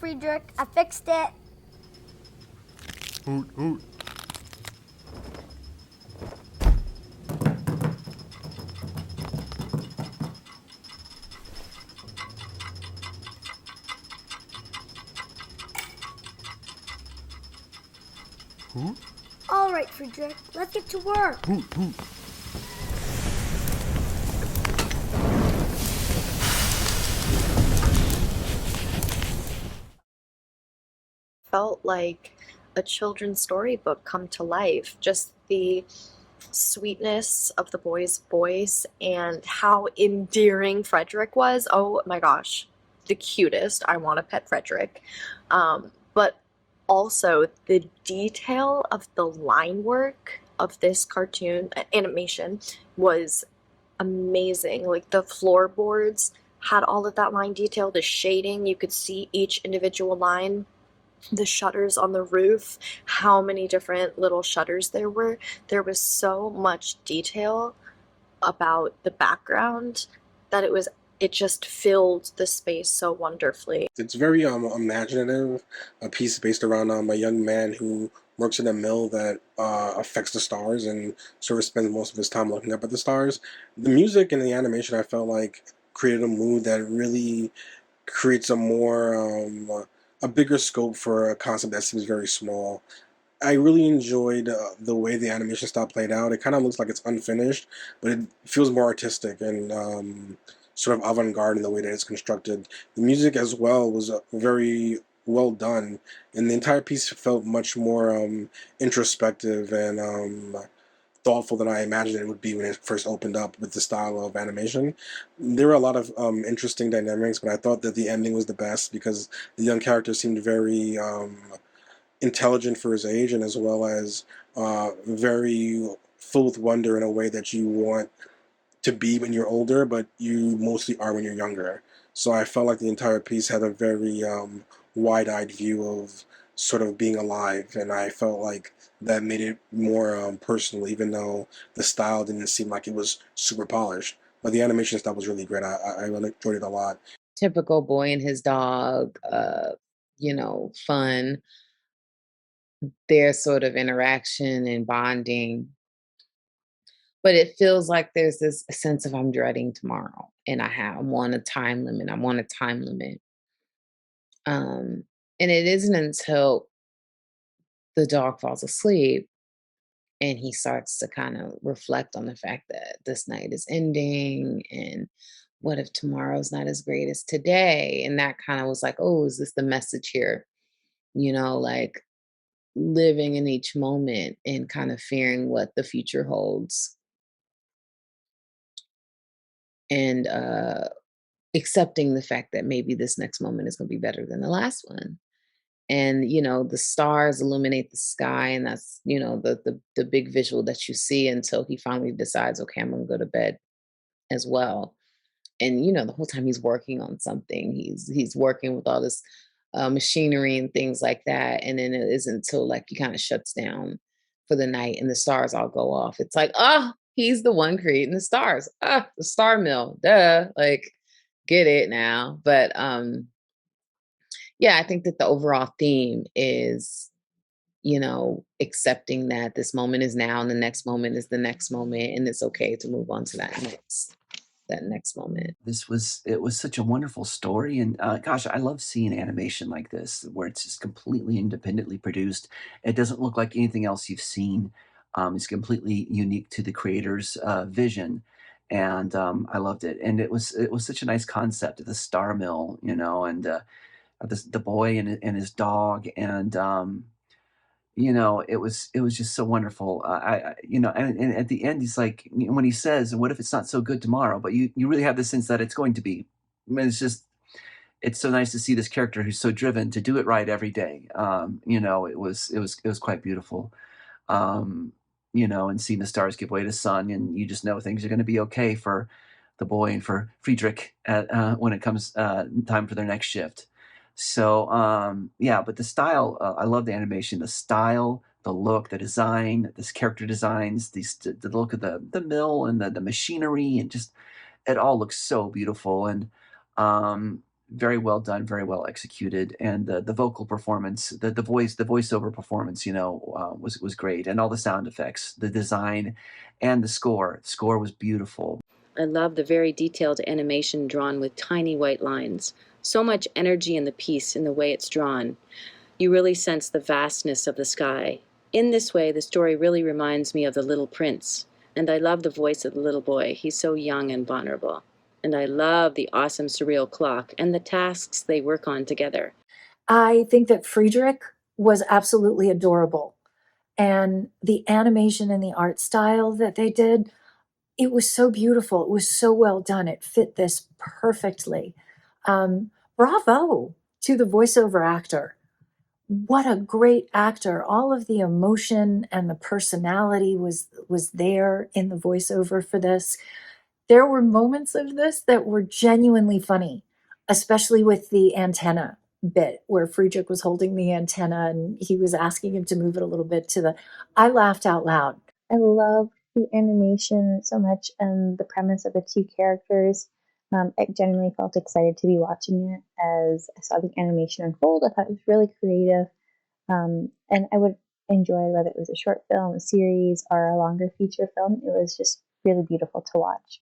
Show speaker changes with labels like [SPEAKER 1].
[SPEAKER 1] Friedrich. I fixed it.
[SPEAKER 2] Hoot, hoot. Hoot,
[SPEAKER 1] All right, Friedrich. Let's get to work.
[SPEAKER 2] hoot, hoot.
[SPEAKER 3] Felt like a children's storybook come to life. Just the sweetness of the boy's voice and how endearing Frederick was. Oh my gosh, the cutest. I want to pet Frederick. But also the detail of the line work of this cartoon animation was amazing. Like the floorboards had all of that line detail, the shading, you could see each individual line, the shutters on the roof, how many different little shutters there were. There was so much detail about the background that it just filled the space so wonderfully.
[SPEAKER 4] It's very imaginative, a piece based around a young man who works in a mill that affects the stars and sort of spends most of his time looking up at the stars. The music and the animation I felt like created a mood that really creates a more a bigger scope for a concept that seems very small. I really enjoyed the way the animation style played out. It kind of looks like it's unfinished, but it feels more artistic and sort of avant-garde in the way that it's constructed. The music as well was very well done, and the entire piece felt much more introspective and thoughtful than I imagined it would be when it first opened up with the style of animation. There were a lot of interesting dynamics, but I thought that the ending was the best because the young character seemed very intelligent for his age, and as well as very full with wonder in a way that you want to be when you're older, but you mostly are when you're younger. So I felt like the entire piece had a very wide-eyed view of sort of being alive, and I felt like that made it more personal, even though the style didn't seem like it was super polished. But the animation stuff was really great. I really enjoyed it a lot.
[SPEAKER 5] Typical boy and his dog, fun, their sort of interaction and bonding. But it feels like there's this sense of I'm dreading tomorrow and I want a time limit. I want a time limit. And it isn't until the dog falls asleep and he starts to kind of reflect on the fact that this night is ending and what if tomorrow's not as great as today? And that kind of was like, oh, is this the message here? Like living in each moment and kind of fearing what the future holds. And accepting the fact that maybe this next moment is going to be better than the last one. And the stars illuminate the sky, and that's the big visual that you see until he finally decides, okay, I'm going to go to bed as well. And the whole time he's working on something, he's working with all this machinery and things like that, and then it isn't until like he kind of shuts down for the night and the stars all go off. It's like, oh, he's the one creating the stars. The star mill, duh, like get it now. But yeah, I think that the overall theme is accepting that this moment is now and the next moment is the next moment, and it's okay to move on to that next moment.
[SPEAKER 6] It was such a wonderful story, and gosh, I love seeing animation like this where it's just completely independently produced. It doesn't look like anything else you've seen. It's completely unique to the creator's vision, and I loved it. And it was such a nice concept, the star mill, and the boy and his dog, and it was just so wonderful. And at the end, he's like, when he says, "What if it's not so good tomorrow?" But you really have the sense that it's going to be. I mean, it's so nice to see this character who's so driven to do it right every day. It was quite beautiful. And seeing the stars give way to sun, and you just know things are going to be okay for the boy and for Friedrich when it comes time for their next shift. So yeah, but the style, I love the animation, the style, the look, the design, this character designs, the look of the mill and the machinery, and just it all looks so beautiful. And very well done, very well executed, and the vocal performance, the voiceover performance, was great, and all the sound effects, the design, and the score. The score was beautiful. I love the very detailed animation drawn with tiny white lines. So much energy in the piece in the way it's drawn. You really sense the vastness of the sky. In this way, the story really reminds me of The Little Prince. And I love the voice of the little boy. He's so young and vulnerable. And I love the awesome surreal clock and the tasks they work on together.
[SPEAKER 2] I think that Friedrich was absolutely adorable. And the animation and the art style that they did, it was so beautiful. It was so well done. It fit this perfectly. Bravo to the voiceover actor. What a great actor. All of the emotion and the personality was there in the voiceover for this. There were moments of this that were genuinely funny, especially with the antenna bit where Friedrich was holding the antenna and he was asking him to move it a little bit to the. I laughed out loud.
[SPEAKER 7] I love the animation so much and the premise of the two characters. I genuinely felt excited to be watching it as I saw the animation unfold. I thought it was really creative. And I would enjoy whether it was a short film, a series, or a longer feature film. It was just really beautiful to watch.